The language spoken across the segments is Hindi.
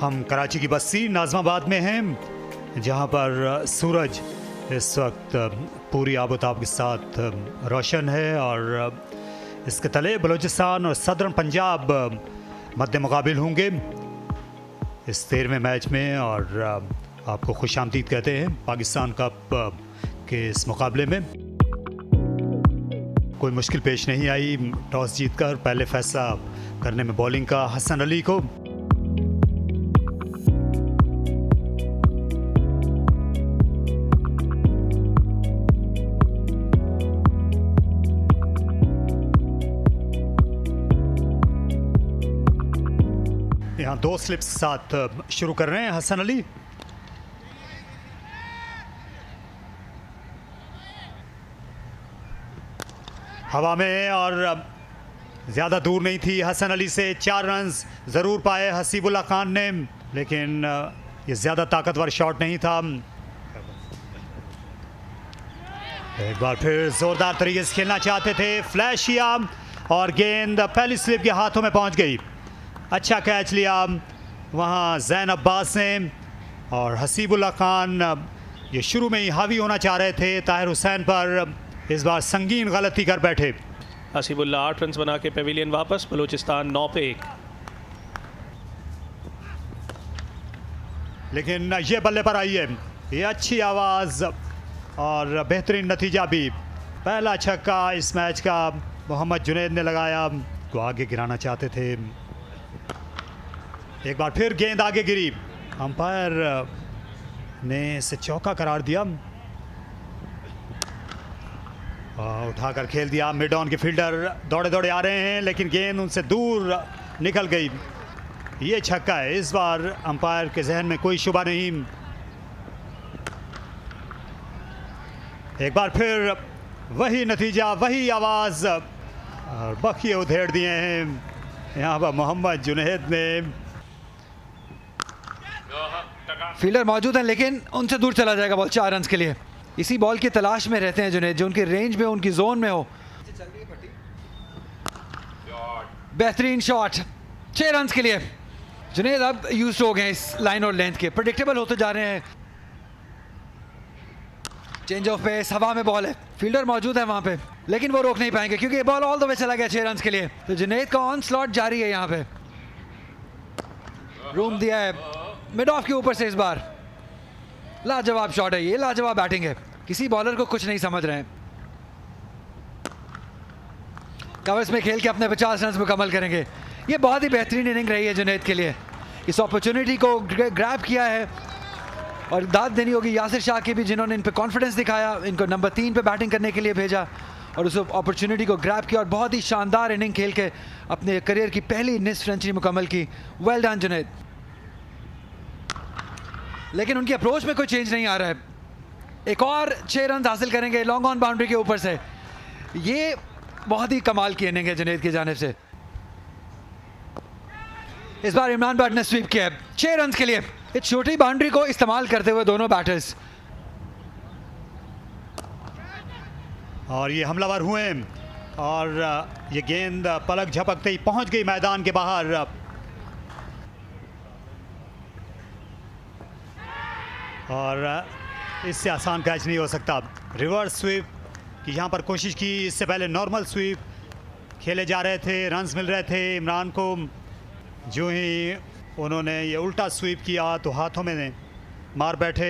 हम कराची की बस्ती नाज़माबाद में हैं, जहां पर सूरज इस वक्त पूरी आबोताब के साथ रोशन है और इसके तले बलूचिस्तान और सदर्न पंजाब मद्दे मुकाबिल होंगे इस 13वें मैच में। और आपको खुशामदीद कहते हैं पाकिस्तान कप के इस मुकाबले में। कोई मुश्किल पेश नहीं आई टॉस जीतकर पहले फैसला करने में बॉलिंग का हसन अली को। यहाँ 2 स्लिप्स के साथ शुरू कर रहे हैं हसन अली। हवा में और ज़्यादा दूर नहीं थी हसन अली से 4 रन्स ज़रूर पाए हसीबुल्लाह खान ने, लेकिन ये ज़्यादा ताकतवर शॉट नहीं था। एक बार फिर ज़ोरदार तरीके से खेलना चाहते थे, फ्लैश किया और गेंद पहली स्लिप के हाथों में पहुंच गई। अच्छा कैच लिया वहाँ ज़ैन अब्बास ने। और हसीबुल्लाह खान ये शुरू में ही हावी होना चाह रहे थे ताहिर हुसैन पर, इस बार संगीन गलती कर बैठे। हसीबुल्लाह 8 रन बना के पेविलियन वापस, बलूचिस्तान 9 पे 1। लेकिन ये बल्ले पर आई है, ये अच्छी आवाज़ और बेहतरीन नतीजा भी। पहला छक्का इस मैच का मोहम्मद जुनैद ने लगाया, को आगे गिराना चाहते थे। एक बार फिर गेंद आगे गिरी, अंपायर ने इसे चौका करार दिया। उठाकर खेल दिया। मिड ऑन के फील्डर दौड़े दौड़े आ रहे हैं, लेकिन गेंद उनसे दूर निकल गई। ये छक्का है, इस बार अंपायर के जहन में कोई शुबा नहीं। एक बार फिर वही नतीजा, वही आवाज़ और बखिए उधेड़ दिए हैं यहाँ पर मोहम्मद जुनैद ने। फील्डर मौजूद हैं लेकिन उनसे दूर चला जाएगा बॉल 4 रन के लिए। इसी बॉल की तलाश में रहते हैं जुनैद, जो उनकी रेंज में, उनकी जोन में हो। बेहतरीन शॉट 6 रन के लिए। जुनैद अब यूज्ड हो गए इस लाइन और लेंथ के, प्रेडिक्टेबल होते जा रहे हैं। चेंज ऑफ पेस, हवा में बॉल है, फील्डर मौजूद है वहां पे, लेकिन वो रोक नहीं पाएंगे क्योंकि बॉल ऑल द वे चला गया 6 रन के लिए। तो जुनैद का ऑन स्लॉट जारी है। यहाँ पे रूम दिया है मिड ऑफ के ऊपर से। इस बार लाजवाब शॉट है, ये लाजवाब बैटिंग है, किसी बॉलर को कुछ नहीं समझ रहे हैं। कवर्स में खेल के अपने 50 रन मुकम्मल करेंगे। ये बहुत ही बेहतरीन इनिंग रही है जुनैद के लिए। इस अपॉर्चुनिटी को ग्रैब किया है और दाद देनी होगी यासिर शाह की भी, जिन्होंने इन पे कॉन्फिडेंस दिखाया, इनको नंबर 3 पे बैटिंग करने के लिए भेजा और उस अपॉर्चुनिटी को ग्रैब किया और बहुत ही शानदार इनिंग खेल के अपने करियर की पहली निस्फ सेंचुरी मुकम्मल की। Well done Junaid. लेकिन उनकी अप्रोच में कोई चेंज नहीं आ रहा है। एक और 6 रन हासिल करेंगे लॉन्ग ऑन बाउंड्री के ऊपर से। ये बहुत ही कमाल की इनिंग है जुनैद की जानिब से। इस बार इमरान भट्ट ने स्वीप किया है 6 रन के लिए। इस छोटी बाउंड्री को इस्तेमाल करते हुए दोनों बैटर्स, और ये हमलावर हुए और ये गेंद पलक झपकते ही पहुंच गई मैदान के बाहर। और इससे आसान कैच नहीं हो सकता। रिवर्स स्वीप की यहाँ पर कोशिश की, इससे पहले नॉर्मल स्वीप खेले जा रहे थे, रन्स मिल रहे थे इमरान को। जो ही उन्होंने ये उल्टा स्वीप किया तो हाथों में मार बैठे।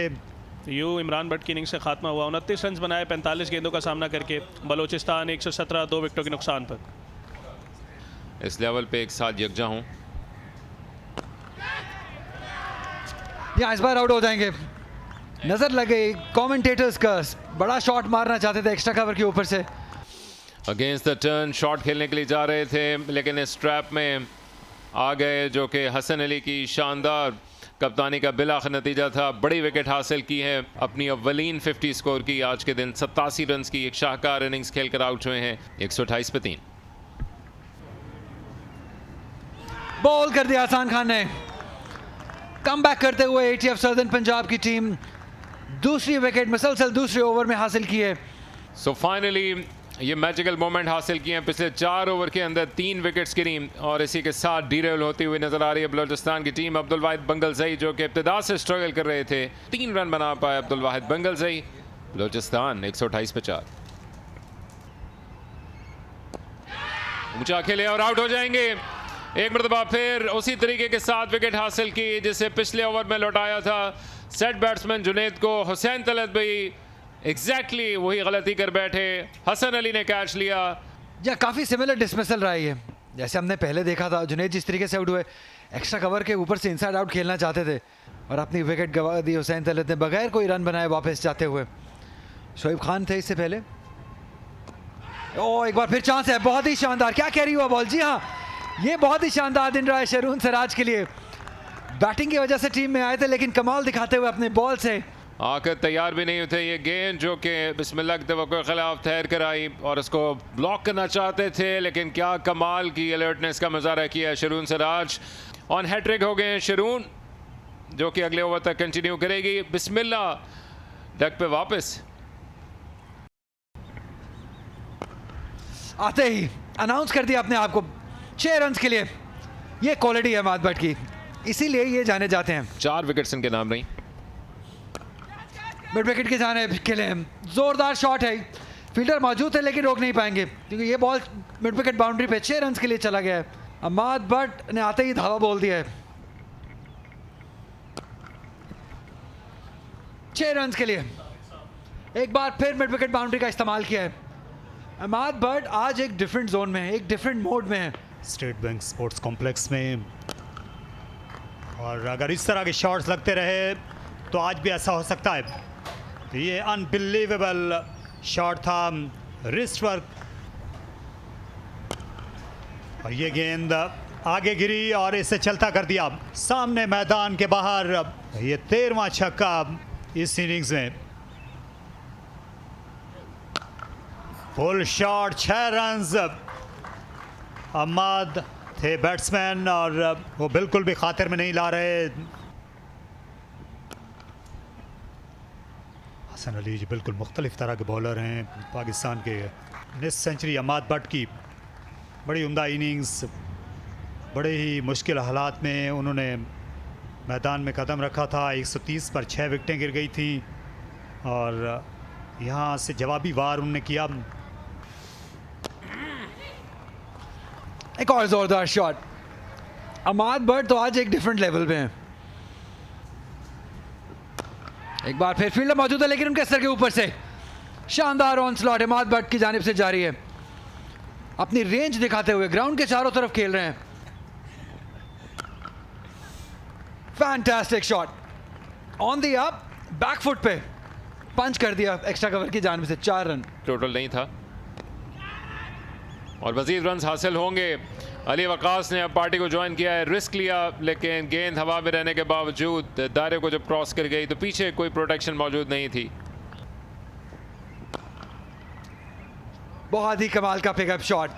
यूँ इमरान भट्ट की इनिंग्स का खात्मा हुआ। 29 रन बनाए 45 गेंदों का सामना करके। बलूचिस्तान 117 2 विकेटों के नुकसान पर। इस लेवल पे एक साथ यकजा हूँ। यहाँ इस बार आउट हो जाएंगे। नजर लग गई कमेंटेटर्स का, बड़ा शॉट मारना चाहते थे एक्स्ट्रा कवर के ऊपर से। अगेंस्ट द टर्न शॉट खेलने के लिए जा रहे थे, लेकिन इस ट्रैप में आ गए, जो कि हसन अली की शानदार कप्तानी का बिलाखिर नतीजा था। बड़ी विकेट हासिल की है, अपनी अव्वलीन 50 स्कोर की आज के दिन। 87 रन की एक शाहकार इनिंग्स खेलकर आउट हुए हैं। 128 पे 3 बॉल कर दिया हसन खान ने। कम बैक करते हुए ATF सदर्न पंजाब की टीम दूसरी विकेट मुसलसल दूसरे ओवर में हासिल की है। सो फाइनली ये मैजिकल मोमेंट हासिल किए हैं। पिछले 4 ओवर के अंदर 3 विकेट्स गिरी और इसी के साथ डीरेल होती हुई नजर आ रही है बलोचिस्तान की टीम। अब्दुल वाहिद बंगलजई जो कि इब्तिदा से स्ट्रगल कर रहे थे, 3 रन बना पाए अब्दुल वाहिद बंगलजई। बलोचिस्तान 128 पे 4। ऊंचा खेले और आउट हो जाएंगे। एक मरतबा फिर उसी तरीके के साथ विकेट हासिल की जिसे पिछले ओवर में लौटाया था सेट बैट्समैन जुनेद को। हुसैन तलत भाई एग्जैक्टली वही गलती कर बैठे, हसन अली ने कैच लिया। या काफ़ी सिमिलर डिसमिसल रहा है ये, जैसे हमने पहले देखा था। जुनेद जिस तरीके से आउट हुए, एक्स्ट्रा कवर के ऊपर से इनसाइड आउट खेलना चाहते थे और अपनी विकेट गवा दी हुसैन तलत ने बगैर कोई रन बनाए वापस जाते हुए। शोएब खान थे इससे पहले। ओ एक बार फिर चांस है, बहुत ही शानदार। क्या कह रही हुआ बॉल? जी हाँ, ये बहुत ही शानदार दिन रहा है शरून सराज के लिए। बैटिंग की वजह से टीम में आए थे लेकिन कमाल दिखाते हुए अपने बॉल से आकर तैयार भी नहीं थे। ये गेंद जो कि बिस्मिल्लाह के तवक्कुल के खिलाफ तैर कर आई और उसको ब्लॉक करना चाहते थे, लेकिन क्या कमाल की अलर्टनेस का मुजाहरा किया शरून सराज। ऑन हैट्रिक हो गए शरून, जो कि अगले ओवर तक कंटिन्यू करेगी। बिस्मिल्लाह, डक पे वापस आते ही अनाउंस कर दिया अपने आप को 6 रन के लिए। ये क्वालिटी है अहमद भट्ट की, इसीलिए ये जाने जाते हैं। 4 विकेट्स इनके नाम रही। मिड विकेट के जाने खेले हैं, जोरदार शॉट है। फील्डर मौजूद है लेकिन रोक नहीं पाएंगे क्योंकि ये बॉल मिड विकेट बाउंड्री पे 6 रन के लिए चला गया है। अहमद भट्ट ने आते ही धावा बोल दिया है 6 रन के लिए। एक बार फिर मिड विकेट बाउंड्री का इस्तेमाल किया है। अहमद भट्ट आज एक डिफरेंट जोन में है, एक डिफरेंट मोड में है स्टेट बैंक स्पोर्ट्स कॉम्प्लेक्स में। और अगर इस तरह के शॉट्स लगते रहे तो आज भी ऐसा हो सकता है। तो ये अनबिलीवेबल शॉट था, रिस्ट वर्क, और ये गेंद आगे गिरी और इसे चलता कर दिया सामने मैदान के बाहर। ये 13वां छक्का इस इनिंग्स में। Full shot, 6 runs. अहमद थे बैट्समैन और वो बिल्कुल भी खातिर में नहीं ला रहे। हसन अली जी बिल्कुल मुख्तलिफ तरह के बॉलर हैं पाकिस्तान के। मिस सेंचुरी अहमद भट्ट की, बड़ी उम्दा इनिंग्स, बड़े ही मुश्किल हालात में उन्होंने मैदान में कदम रखा था। 130 पर 6 विकेटें गिर गई थी और यहाँ से जवाबी वार उन्होंने किया। एक और जोरदार शॉट। अहमद भट्ट तो आज एक डिफरेंट लेवल पे हैं। एक बार फिर फील्डर मौजूद है लेकिन उनके सर के ऊपर से शानदार ऑन स्लॉट अहमद भट्ट की जानिब से जारी है। अपनी रेंज दिखाते हुए ग्राउंड के चारों तरफ खेल रहे हैं। Fantastic shot on the up, back foot पे पंच कर दिया एक्स्ट्रा कवर की जानिब से। 4 रन टोटल नहीं था और मजीद रन हासिल होंगे। अली वकास ने अब पार्टी को ज्वाइन किया है, रिस्क लिया लेकिन गेंद हवा में रहने के बावजूद दायरे को जब क्रॉस कर गई तो पीछे कोई प्रोटेक्शन मौजूद नहीं थी। बहुत ही कमाल का पिकअप शॉट,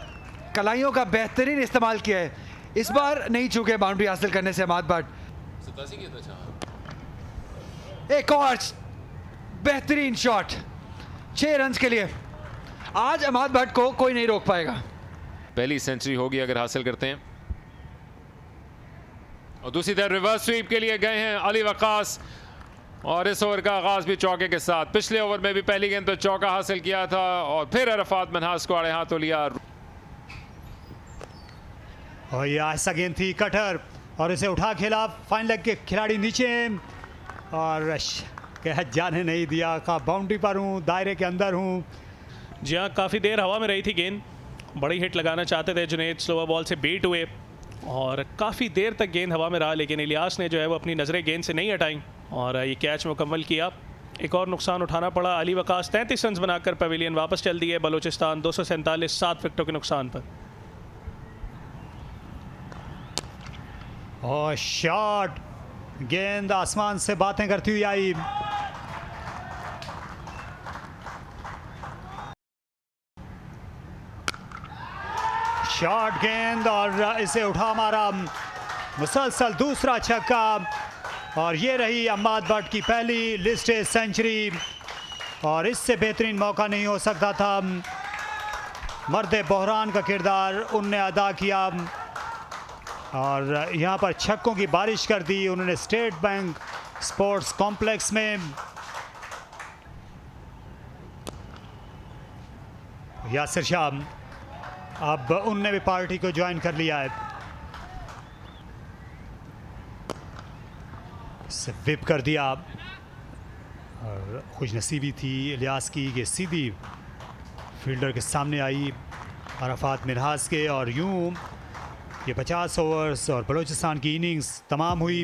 कलाइयों का बेहतरीन इस्तेमाल किया है। इस बार नहीं चूके बाउंड्री हासिल करने से अहमद भट्ट। एक और बेहतरीन शॉट 6 रन के लिए। आज अहमद भट्ट को कोई नहीं रोक पाएगा। पहली सेंचुरी होगी अगर हासिल करते हैं। और दूसरी तरफ रिवर्स स्वीप के लिए गए हैं अली वकास और इस ओवर का आगाज भी चौके के साथ। पिछले ओवर में भी पहली गेंद पर चौका हासिल किया था और फिर अरफात मनहास को आड़े हाथों लिया। और ये ऐसा गेंद थी कटर और इसे उठा खेला। फाइन लेग के खिलाड़ी नीचे हैं और कह जाने नहीं दिया। का बाउंड्री पर हूँ, दायरे के अंदर हूँ। जी हाँ, काफ़ी देर हवा में रही थी गेंद, बड़ी हिट लगाना चाहते थे जुनेद, स्लोवर बॉल से बीट हुए और काफ़ी देर तक गेंद हवा में रहा लेकिन इलियास ने जो है वो अपनी नज़रें गेंद से नहीं हटाई और ये कैच मुकम्मल किया। एक और नुकसान उठाना पड़ा। अली वकास 33 रन बनाकर पवेलियन वापस चल दिए। बलोचिस्तान 247 7 विकेटों के नुकसान पर। और शॉट, गेंद आसमान से बातें करती हुई आई। शॉट गेंद और इसे उठा मारा। मुसलसल दूसरा छक्का और ये रही अहमद भट्ट की पहली लिस्टेड सेंचुरी और इससे बेहतरीन मौका नहीं हो सकता था। मर्द बहरान का किरदार उनने अदा किया और यहाँ पर छक्कों की बारिश कर दी उन्होंने स्टेट बैंक स्पोर्ट्स कॉम्प्लेक्स में। यासिर शाह अब उनने भी पार्टी को ज्वाइन कर लिया है, विप कर दिया और खुशनसीबी थी इलियास की कि सीधी फील्डर के सामने आई अरफात मिनहास के और यूं ये 50 ओवर्स और बलूचिस्तान की इनिंग्स तमाम हुई।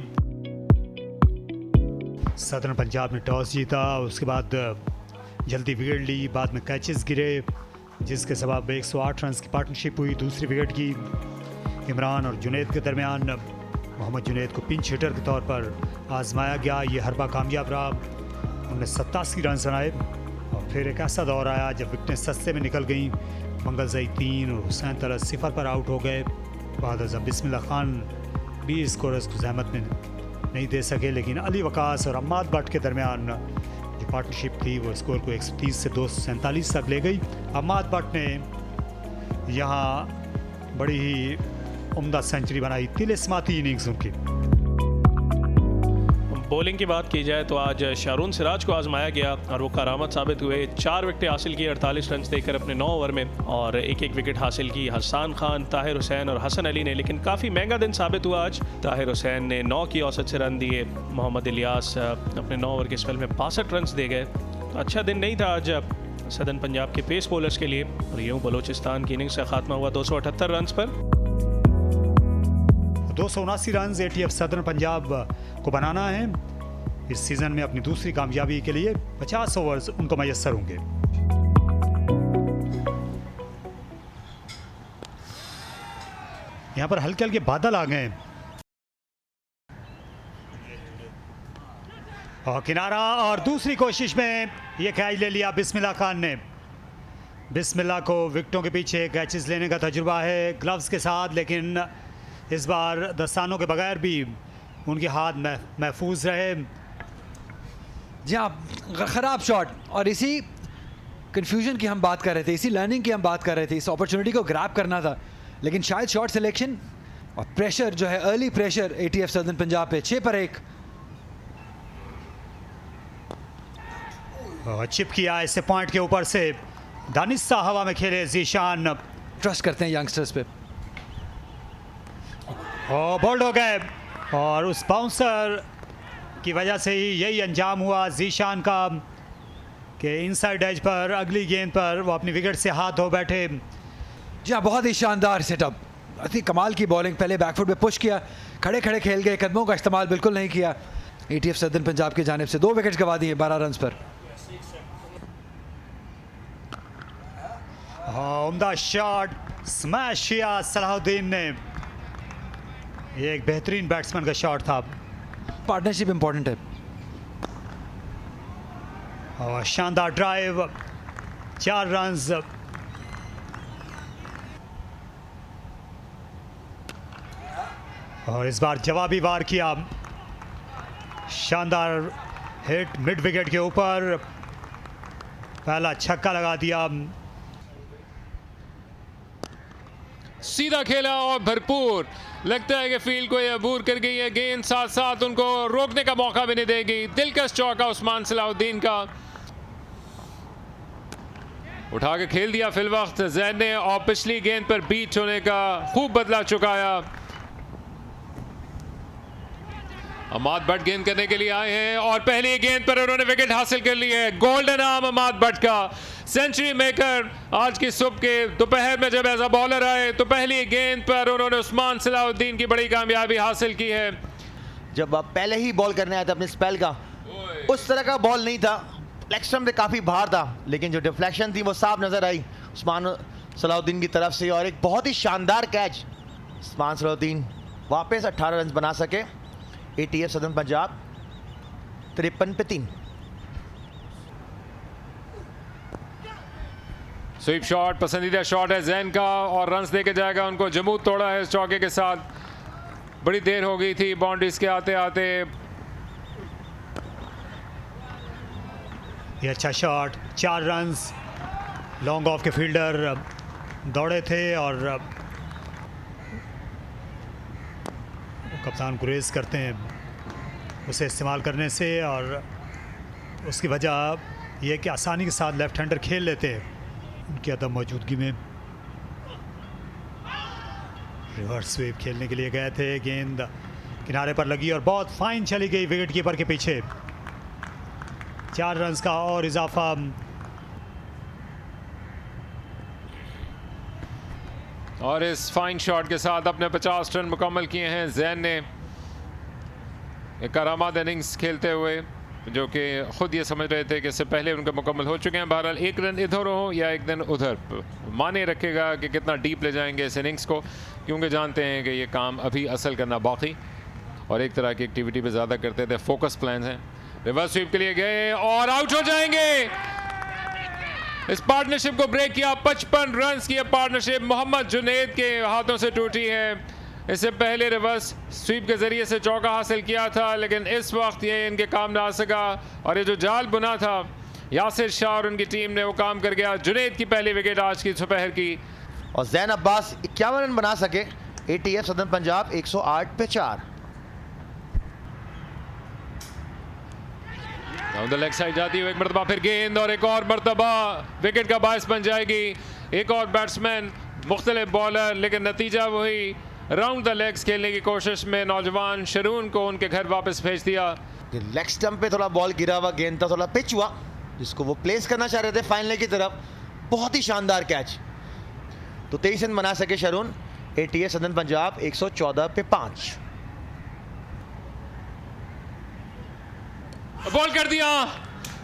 सदर्न पंजाब ने टॉस जीता, उसके बाद जल्दी विकेट ली, बाद में कैचेस गिरे जिसके सबब 108 रन की पार्टनरशिप हुई। दूसरी विकेट की इमरान और जुनैद के दरमियान मोहम्मद जुनैद को पिंच हिटर के तौर पर आजमाया गया, ये हरबा कामयाब रहा। उन्होंने 87 रन बनाए और फिर एक ऐसा दौर आया जब विकटें सस्ते में निकल गईं। मंगलजई 3 और हुसैन तलत 0 पर आउट हो गए। बाद जब बिस्मिल्लाह खान भी स्कोरर्स को जहमत में नहीं दे सके, लेकिन अली वकास और अम्माद भट्ट के दरमियान जो पार्टनरशिप थी वो स्कोर को 130 से 247 तक ले गई। अम्माद भट्ट ने यहाँ बड़ी ही उम्दा सेंचुरी बनाई, तिलिस्माती इनिंग्स उनकी। बॉलिंग की बात की जाए तो आज शारून सिराज को आजमाया गया और वो करामत साबित हुए। 4 विकेटें हासिल की 48 रन देकर अपने 9 ओवर में और एक विकेट हासिल की हसन खान, ताहिर हुसैन और हसन अली ने। लेकिन काफ़ी महंगा दिन साबित हुआ आज। ताहिर हुसैन ने 9 की औसत से रन दिए, मोहम्मद इलियास अपने 9 ओवर के स्पेल में 62 रन दे गए। तो अच्छा दिन नहीं था आज सदर्न पंजाब के पेस बॉलर्स के लिए और यूँ बलूचिस्तान की इनिंग्स का खात्मा हुआ 278 रन पर। 279 रन ATF सदर्न पंजाब को बनाना है इस सीजन में अपनी दूसरी कामयाबी के लिए। 50 ओवर्स उनको मैसर होंगे। यहाँ पर हल्के हल्के बादल आ गए और किनारा और दूसरी कोशिश में ये कैच ले लिया बिस्मिल्लाह खान ने। बिस्मिल्लाह को विकेटों के पीछे कैचेस लेने का तजुर्बा है ग्लव्स के साथ, लेकिन इस बार दस्तानों के बगैर भी उनके हाथ महफूज रहे। जी हाँ, ख़राब शॉट और इसी कन्फ्यूजन की हम बात कर रहे थे, इसी लर्निंग की हम बात कर रहे थे। इस अपॉर्चुनिटी को ग्रैब करना था, लेकिन शायद शॉट सिलेक्शन और प्रेशर जो है, early pressure ATF southern Punjab पे। 6 पर 1 चिप किया इससे पॉइंट के ऊपर से। दानिस्ता हवा में खेले जीशान, ट्रस्ट करते हैं यंगस्टर्स पे। और बोल्ड हो गए और उस बाउंसर की वजह से ही यही अंजाम हुआ जीशान का कि इनसाइड एज पर अगली गेंद पर वो अपनी विकेट से हाथ धो बैठे। जी हाँ, बहुत ही शानदार सेटअप, अति कमाल की बॉलिंग। पहले बैकफुट पे पुश किया, खड़े खड़े खेल गए, कदमों का इस्तेमाल बिल्कुल नहीं किया। ATF सदर्न पंजाब की जानिब से 2 विकेट्स गवा दिए 12 रन पर। उम्दा शॉट, स्मैश किया सलाहुद्दीन ने। ये एक बेहतरीन बैट्समैन का शॉट था। पार्टनरशिप इंपॉर्टेंट है। और शानदार ड्राइव, 4 रन्स। और इस बार जवाबी वार किया, शानदार हिट मिड विकेट के ऊपर, पहला छक्का लगा दिया। सीधा खेला और भरपूर। लगता है कि फील्ड को ये अबूर कर गई है गेंद, साथ साथ उनको रोकने का मौका भी नहीं देगी। दिलकश चौका उस्मान सलाहुद्दीन का, उठा के खेल दिया फिल वक्त जैन ने और पिछली गेंद पर बीट होने का खूब बदला चुकाया। अमाद भट्ट गेंद करने के लिए आए हैं और पहली गेंद पर उन्होंने विकेट हासिल कर ली है। गोल्डन आर्म अमाद भट्ट का, सेंचुरी मेकर आज की सुबह के दोपहर में जब ऐसा बॉलर आए तो पहली गेंद पर उन्होंने उस्मान सलाहुद्दीन की बड़ी कामयाबी हासिल की है। जब आप पहले ही बॉल करने आए थे अपने स्पेल का, उस तरह का बॉल नहीं था, फ्लेक्शन पे काफ़ी बाहर था, लेकिन जो डिफ्लेक्शन थी वो साफ नज़र आई उस्मान सलाहुद्दीन की तरफ से। और एक बहुत ही शानदार कैच, उस्मान सलाहुद्दीन वापस 18 रन बना सके। ATF सदर्न पंजाब 53 पे 3। स्वीप शॉट पसंदीदा शॉट है जैन का और रन्स देके जाएगा उनको। जमूद तोड़ा है इस चौके के साथ। बड़ी देर हो गई थी बाउंड्रीज के आते आते। ये अच्छा शॉट, 4 रन्स। लॉन्ग ऑफ के फील्डर दौड़े थे और कप्तान गुरेज करते हैं उसे इस्तेमाल करने से, और उसकी वजह यह कि आसानी के साथ लेफ्ट हैंडर खेल लेते हैं उनकी अदम मौजूदगी में। रिवर्स स्वीप खेलने के लिए गए थे, गेंद किनारे पर लगी और बहुत फाइन चली गई विकेट कीपर के पीछे। 4 रन्स का और इजाफा। और इस फाइन शॉट के साथ अपने 50 रन मुकम्मल किए हैं जैन ने। एक करामात इनिंग्स खेलते हुए, जो कि खुद ये समझ रहे थे कि इससे पहले उनके मुकम्मल हो चुके हैं। बहरहाल 1 रन इधर हो या 1 रन उधर, माने रखेगा कि कितना डीप ले जाएंगे इस इनिंग्स को, क्योंकि जानते हैं कि ये काम अभी असल करना बाकी, और एक तरह की एक्टिविटी पे ज़्यादा करते थे। फोकस प्लान है। रिवर्स स्वीप के लिए गए और आउट हो जाएंगे। इस पार्टनरशिप को ब्रेक किया। 55 रन्स की पार्टनरशिप मोहम्मद जुनैद के हाथों से टूटी है। इससे पहले रिवर्स स्वीप के जरिए से चौका हासिल किया था, लेकिन इस वक्त ये इनके काम ना आ सका, और ये जो जाल बुना था यासिर शाह और उनकी टीम ने, वो काम कर गया। जुनैद की पहली विकेट आज की दोपहर की। और जैन अब्बास 51 रन बना सके। ATF सदर्न पंजाब 108 पे 4। डाउन द लेग साइड जाती हुई एक मरतबा फिर गेंद, और एक और मरतबा विकेट का बायस बन जाएगी। एक और बैट्समैन, मुख्तलिफ बॉलर, लेकिन नतीजा वही। राउंड द लेग्स खेलने की कोशिश में नौजवान शरून को उनके घर वापस भेज दिया। लेग स्टंप पे थोड़ा बॉल गिरा हुआ गेंद था, थोड़ा पिच हुआ, जिसको वो प्लेस करना चाह रहे थे फाइन लेग की तरफ। बहुत ही शानदार कैच। तो 23 रन बना सके शरून। ATF सदर्न पंजाब 114 पे 5। बॉल कर दिया,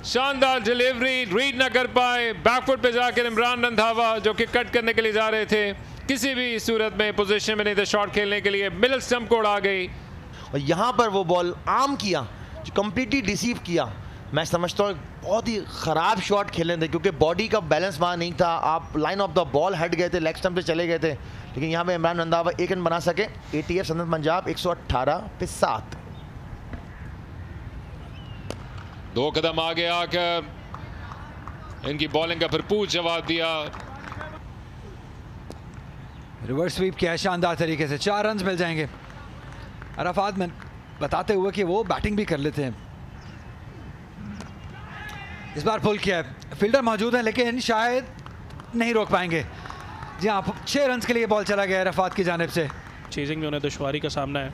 शानदार डिलीवरी, रीड ना कर पाए। बैकफुट पे जाकर इमरान रंधावा, जो कि कट करने के लिए जा रहे थे, किसी भी सूरत में पोजीशन में नहीं थे शॉट खेलने के लिए। मिडल स्टंप को उड़ा गई, और यहाँ पर वो बॉल आर्म किया, जो कंप्लीटली डिसीव किया। मैं समझता हूँ बहुत ही ख़राब शॉट खेले थे, क्योंकि बॉडी का बैलेंस वहाँ नहीं था। आप लाइन ऑफ द बॉल हट गए थे, लेग स्टंप से चले गए थे, लेकिन यहाँ पे इमरान रंधावा 1 रन बना सके। ATF सदर्न पंजाब 118 पे 7। 2 कदम आगे आकर इनकी बॉलिंग का भरपूर जवाब दिया। रिवर्स स्वीप किया है शानदार तरीके से। 4 रन मिल जाएंगे। अराफात में बताते हुए कि वो बैटिंग भी कर लेते हैं। इस बार पुल किया है, फील्डर मौजूद है, लेकिन शायद नहीं रोक पाएंगे। जी हाँ, 6 रन के लिए बॉल चला गया अराफात की जानिब से। चेजिंग में उन्हें दुश्वारी का सामना है।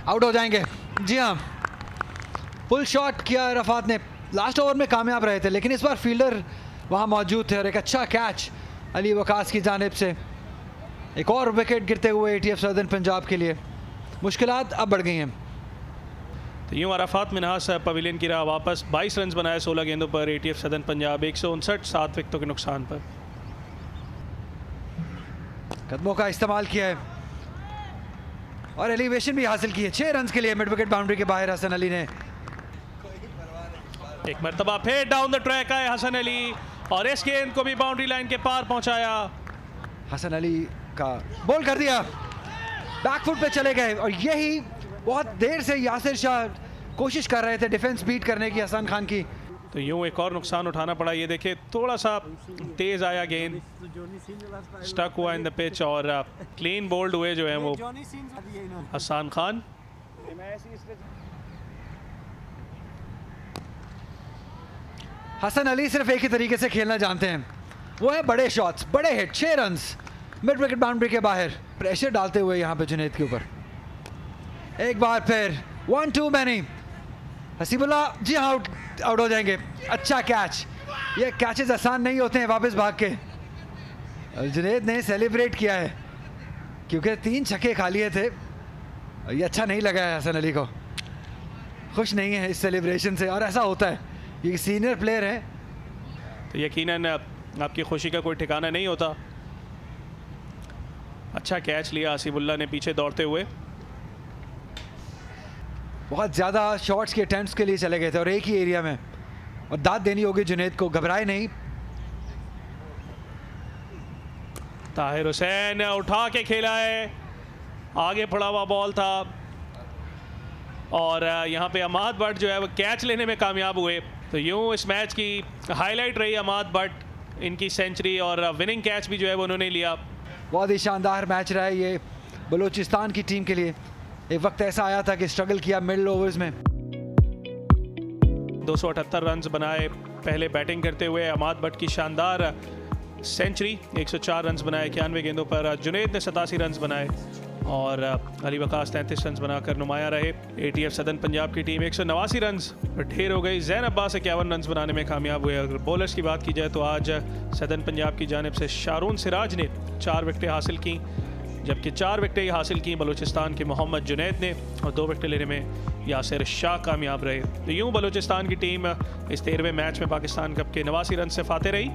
आउट हो जाएंगे। जी हाँ, पुल शॉट किया अराफात ने, लास्ट ओवर में कामयाब रहे थे, लेकिन इस बार फील्डर वहाँ मौजूद थे और एक अच्छा कैच अली वकास की जानिब से। एक और विकेट गिरते हुए ATF सदर्न पंजाब के लिए मुश्किलात अब बढ़ गई हैं। तो यूँ अराफात मिनहास पवेलियन की राह वापस। 22 रन बनाए 16 गेंदों पर। ATF सदर्न पंजाब 159, 7 विकेटों के नुकसान पर। कदमों का इस्तेमाल किया है और एलिवेशन भी हासिल की है। 6 रन के लिए मिड विकेट बाउंड्री के बाहर हसन अली ने। एक मरतबा फिर डाउन द ट्रैक आए हसन अली, और इस गेंद को भी बाउंड्री लाइन के पार पहुंचाया। हसन अली का बॉल कर दिया, बैकफुट पे चले गए, और यही बहुत देर से यासिर शाह कोशिश कर रहे थे डिफेंस बीट करने की हसन खान की। तो यूं एक और नुकसान उठाना पड़ा। ये देखिए थोड़ा सा तेज आया गेंद, स्टक हुआ इन द पिच, और क्लीन बोल्ड हुए जो है वो हसन खान। हसन अली सिर्फ एक ही तरीके से खेलना जानते हैं, वो है बड़े शॉट्स, बड़े hit. 6 run mid wicket boundary के बाहर, प्रेशर डालते हुए यहाँ पे जुनैद के ऊपर। एक बार फिर 1-2 मैनी। हसीबुल्लाह जी हाँ आउट हो जाएंगे। अच्छा कैच, ये कैचेस आसान नहीं होते हैं वापस भाग के। और जुनैद ने सेलिब्रेट किया है क्योंकि 3 छक्के खा लिए थे। ये अच्छा नहीं लगा है हसन अली को, खुश नहीं है इस सेलिब्रेशन से, और ऐसा होता है, ये सीनियर प्लेयर है। तो यकीनन आपकी खुशी का कोई ठिकाना नहीं होता। अच्छा कैच लिया हसीबुल्लाह ने पीछे दौड़ते हुए। बहुत ज़्यादा शॉट्स के अटेम्प्ट्स के लिए चले गए थे और एक ही एरिया में, और दाद देनी होगी जुनैद को, घबराए नहीं। ताहिर हुसैन उठा के खेला है, आगे पड़ा हुआ बॉल था, और यहाँ पे अमाद भट्ट जो है वो कैच लेने में कामयाब हुए। तो यूँ इस मैच की हाईलाइट रही अमाद भट्ट, इनकी सेंचुरी और विनिंग कैच भी जो है वो उन्होंने लिया। बहुत ही शानदार मैच रहा है ये बलूचिस्तान की टीम के लिए। एक वक्त ऐसा आया था कि स्ट्रगल किया मिडिल ओवर्स में। 278 रन्स बनाए पहले बैटिंग करते हुए। अमाद भट्ट की शानदार सेंचुरी, 104 रन्स बनाए 91 गेंदों पर। जुनैद ने 87 रन्स बनाए और अली वकास 33 रन्स बनाकर नुमाया रहे। ATF सदर्न पंजाब की टीम 189 रन्स पर ढेर हो गई। जैन अब्बास 51 रन्स बनाने में कामयाब हुए। अगर बॉलर्स की बात की जाए तो आज सदर्न पंजाब की जानिब से शारून सिराज ने 4 विकेटें हासिल की, जबकि 4 विकेटें हासिल की बलूचिस्तान के मोहम्मद जुनैद ने और 2 विकेटें लेने में यासिर शाह कामयाब रहे। तो यूँ बलूचिस्तान की टीम इस 13वें मैच में पाकिस्तान कप के 89 रन से फाते रही।